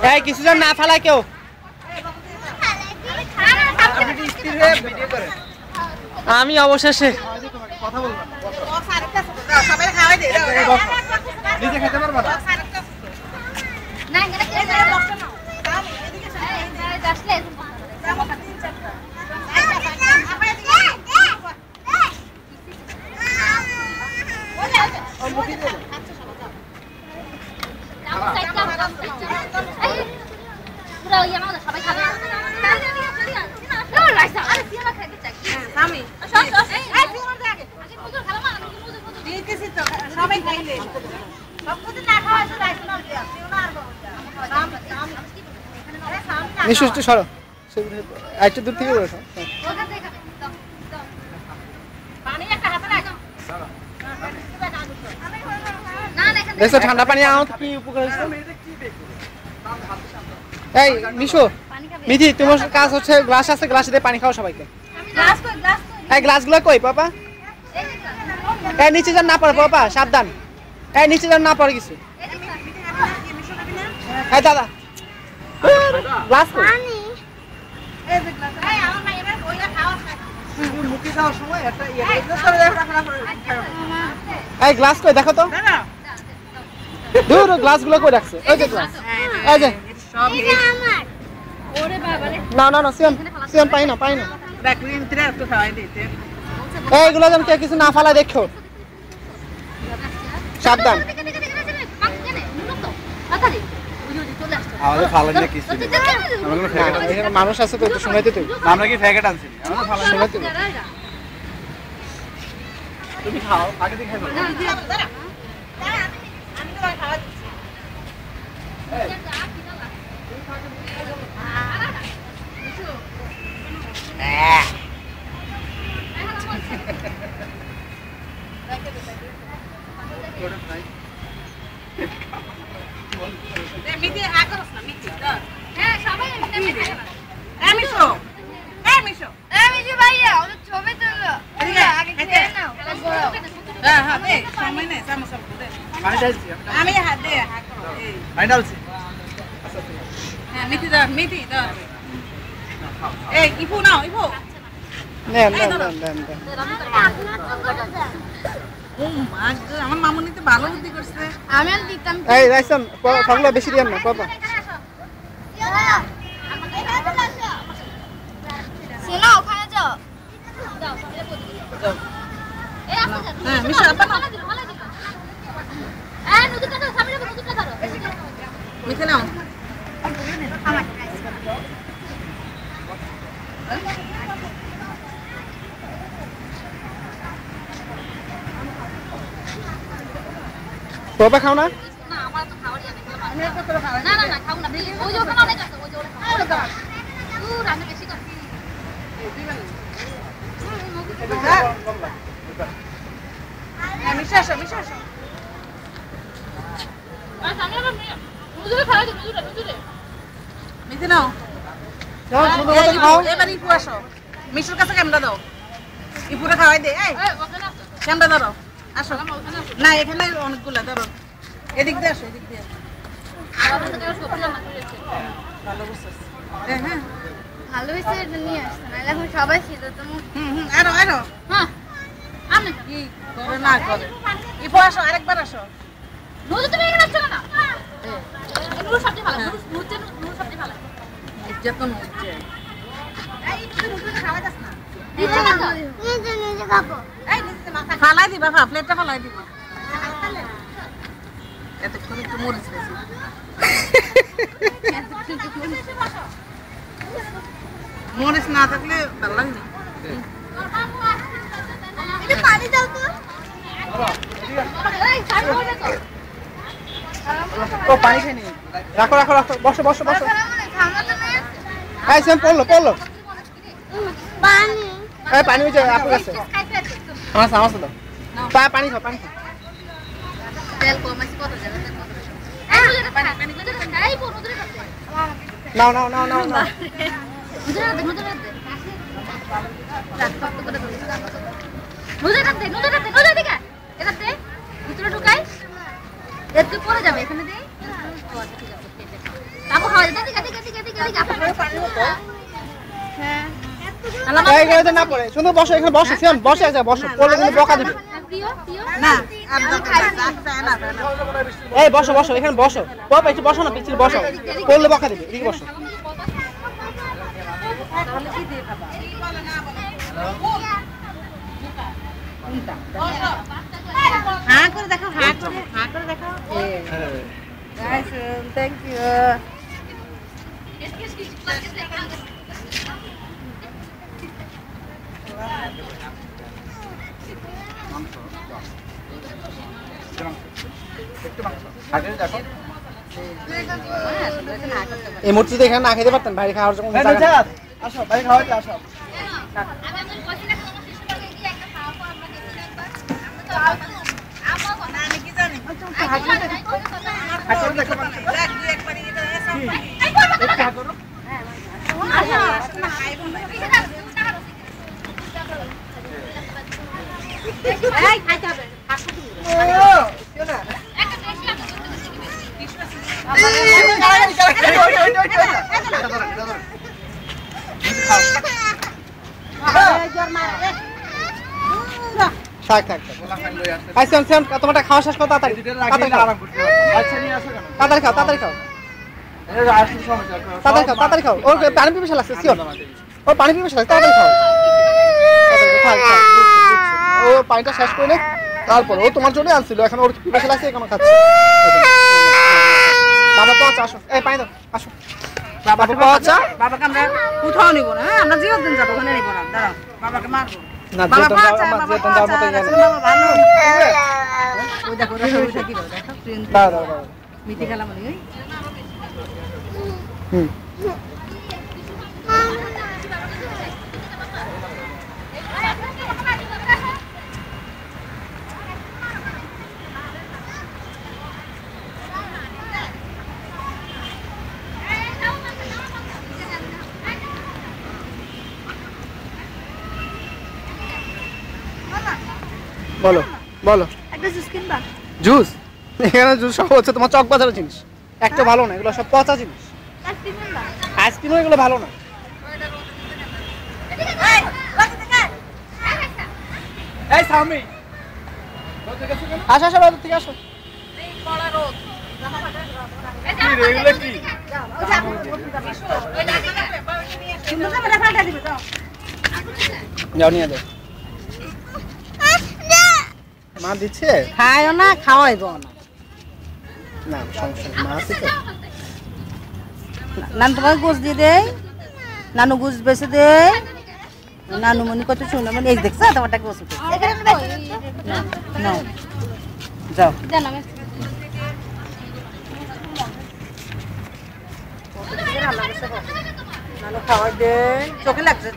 এই কিছুজন না ফালায় কেউ আমি অবশেষে কথা বলবো সবাই খাওয়াই দে নিজে খেতে পারবা না না এখানে কে যায় বসো না এদিকে আসলে পুরো ইয়া না সবাই খাবে নিশ্চয় সরো একটু দূর থেকে বসো দেখো ঠান্ডা পানি আনো কি উপকার হচ্ছে এই মিশু মিঠি তোমার কাজ হচ্ছে গ্লাস আছে গ্লাসে দিয়ে পানি খাও সবাইকে এই গ্লাসগুলো কই পাপা এই নিচে যান না পড়ে পাপা সাবধান এই নিচে যান না পড়ে কিছু এই দাদা গ্লাস কই এই যে গ্লাস এই আমার ভাই এবার ওইটা খাওয়া মুখে দাও সময় একটা এই গ্লাস কই দেখো তো দাদা দূর গ্লাসগুলো কই রাখছে এই যে গ্লাস এই যে সব আমার ওরে বাবা রে না সিয়ান সিয়ান পাই না ব্যাকরি ভিতরে একটু খাওয়াই দিতে এইগুলো যেন কেউ কিছু না ফালা দেখো সাবধান আমাদের ফালান না কিছু নেই আমরা ফ্যাকেট এখানে মানুষ আছে তো একটু শুনাইতে তো আমরা কি ফ্যাকেট আনছি আমরা ফালান শুনাইতে তুমি খাও আগে দিয়ে খাও আমি তো খাওয়া দিচ্ছি মিটি আগস না মিটি হ্যাঁ সবাই মিশো মিশো মিশু ভাইয়া ওর ছবি তুলো আগে খেয়ে নাও হ্যাঁ দে সময় নেই সামসা দে পানি ঢালছি আমি হাত দে পানি ঢালছি হ্যাঁ মিটি দাও এই ইফু নাও ইফু নেন ও মা গো আমার মামুনি তো ভালো বুদ্ধি করছে আমি আর দিতাম এই রাইসন ফগলা বেশি দিয়েন না পাপা শোনো ওখানে যাও এই আসো হ্যাঁ মিশো আপা নদীটা দাও সামনে নদীটা ধরো মিঠে নাও পাপা খাও না না আমার তো খাওয়ার জানি না খাও না ওই যে ওখানে অনেক আছে ওই যে ওখানে খাও রান্না বেশি কর হ্যাঁ মিশো আর সামনে আবার নদীটা খাওয়া দিই নদীটা মিঠে নাও যাও শুধু মতো খাও এবার ইফু আসো মিশুর কাছে ক্যামেরা দাও ইফুরে খাওয়াই দে এই ওখানে আসো ক্যামেরা ধরো আসো না এখানে অনেকগুলো ধরো এদিক দিয়ে আসো এদিক দিয়ে আমাদের তো কেউ সবজি রান্না করে রেখেছে ভালো বুঝছিস হ্যাঁ ভালো হয়েছে এটা নিয়ে আসছে না এখন সবাই ছিল তো আরো হ্যাঁ আমি কি করে না করে ইফু আসো আরেকবার আসো নদী তুমি এখানে আসছো কেন নুরু সবজি ভালো নুরু সবজি ভালো নির্যাতন হচ্ছে এই ইফু খাওয়া যাস না নিজে খাবো এই নিচে মাথা ফালাই দিবা প্লেটটা ফালাই দিবা এতক্ষণ একটু মরিচ বেশি মরিচ না থাকলে ভালো লাগে না এটা পানি দাও তো এই সাইড করে তো ও পানি খাই নি রাখো বসো খাওয়া তো না এই সেম পড়লো পানি এই পানি হচ্ছে আপনার কাছে আমার দাও পানি খাও তেল কম আছে কত জায়গা পানি এই পুরো ধরে খাচ্ছে নাও ধরে দে রাস্তা করে নোজা দিকে এটা দে ভিতরে ঢুকাই এতে পড়ে যাবে এখানে দে ঠিক আছে তারপর খাওয়া যাবে দিকে হ্যাঁ এই গাড়িতে না পড়ে শুধু বসো এখানে বসো সিয়াম বসে আছে বসো পড়লে কিন্তু বকা দিবে প্রিয় না একদম খাইছি না এই বসো বসো এখানে বসো বাবা একটু বসো না পিছিয়ে বসো পড়লে বকা দিবে এদিকে বসো তাহলে কি দিয়ে খাবা হ্যাঁ করে দেখো হ্যাঁ করে দেখো গাইস থ্যাংক ইউ এই মুহূর্তে এখানে না খেতে পারতেন ভাই খাওয়ার জন্য আসো ভাই খাওয়াইতে আসো থাক থাক তোমারটা খাওয়া শেষ করো তাড়াতাড়ি তাড়াতাড়ি খাও তাড়াতাড়ি খাও ওর পানি পিপাসা লাগছে সিওর ওর পানি পিপাসা লাগছে তাড়াতাড়ি খাও ও পানিটা শেষ করে নে তারপর ও তোমার জন্য আনছিল এখন ওর পিপাসা লাগছে এখন খাচ্ছে বাবা পৌঁছা আসো এই পানি দাও আসো বাবা পৌঁছা বাবাকে আমরা কোথাও নিব না আমরা জিও দিন যাবো ওখানে নিব না দাঁড়াও বাবাকে মারবো না যেতন যাওয়ার মতো জায়গা নেই বাবা ভালো ওই দেখো ওইটা কি বলে দেখো ট্রেন দাও মিটি খেলা মানে ওই হুম বলো বলো একটা জুস কিনবা জুস এখানে জুস সব হচ্ছে তোমার চক বাজারের জিনিস একটা ভালো না এগুলো সব পচা জিনিস আইসক্রিম কিনবা আইসক্রিমও এগুলো ভালো না এই সামি আসো আসো বাজার থেকে আসো এগুলো কি কিন্তু আমরা ফাটা দিব তো যাও নিয়ে যাও মা দিচ্ছে খায়ও না খাওয়াইবো না না সমস্যা নেই, মা আছে তো নানু তোমাকে গোস দিয়ে দেয় নানু গোস বেছে দেয় নানু মনি কত শুনে মানে এই দেখছ তোমারটা গোস এখানে নাও যাও জানা আমি নানু খাওয়াই দে চোখে লাগছে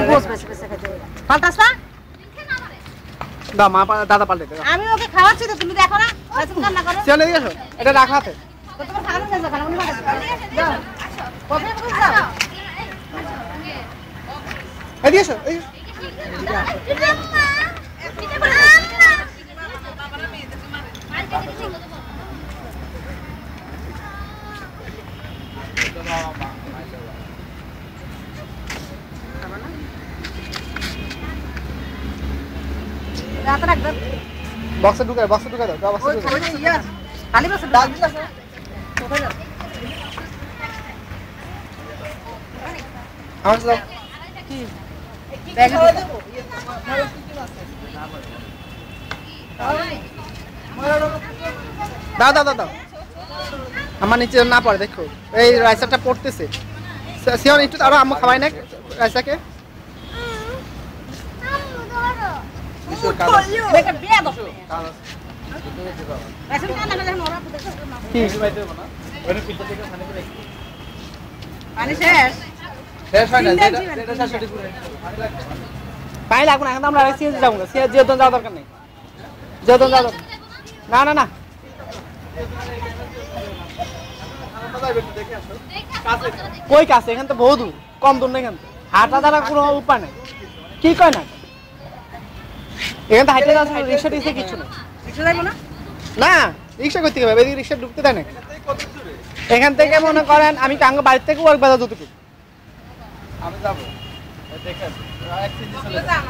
গোস বেছে বেছে খেতে পাল্টাস না দাও মা দাদা পাল্টে দাও আমি ওকে খাওয়াচ্ছি তো তুমি দেখো না রান্না করো চল এদিকে আসো এটা রাখা হাতে তো তোমার খাওয়ানো শেষ খাওয়ানো মনে যাও কবে বুঝ যাও এদিকে আসো এই রাত রাখ দাও বক্সে ঢুকাই দাও বক্সে ওই ঢুকাই খালি ইয়া খালি বসে ডাল দিলা স্যার কোথায় যাও আমার দাও কি ব্যাগে দেব দাও আমার নিচে না পড়ে দেখো এই রাইসাটা পড়তেছে সিয়ন একটু আরো আম্মু খাওয়াই না রাইসাকে এটা বিয়া দাও রাসন কানা না ওরা দেখো কি পানি শেষ শেষ হয় না এটা শেষ করে পানি লাগবে না এখন আমরা সিএনজি যাবো না সিএনজি যেহেতু যাওয়া দরকার নেই যেহেতু যাওয়া দরকার না কোনটা যাবে একটু দেখে আসো দেখে কাছে কই কাছে এখান তো বহু দূর কম দূর না এখান থেকে হাঁটা দ্বারা কোনো উপায় নেই কি কয় না এখান থেকে হাইটে যাওয়া রিক্সা টিক্সা কিছু নেই রিক্সা যাইবো না না রিক্সা করতে হবে এদিকে রিক্সা ঢুকতে দেয় না কত দূরে এখান থেকে মনে করেন আমি কাঙ্গ বাড়ির থেকে ওয়ার্ক বাজার যতটুকু আমি যাব দেখে আসো এক সিজি চলে যাও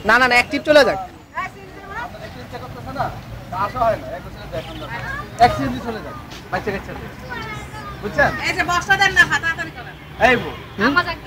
না না না অ্যাক্টিভ চলে যাক আমরা দেখতে ইচ্ছা করতেছে না তা আসা হয় না এক বছর দেখান না এক সিজি চলে যাও বাচ্চা কাচ্চা বুঝছেন এই যে বক্সটা দেন না হাতাহাতি করেন এই বউ আমার যাকে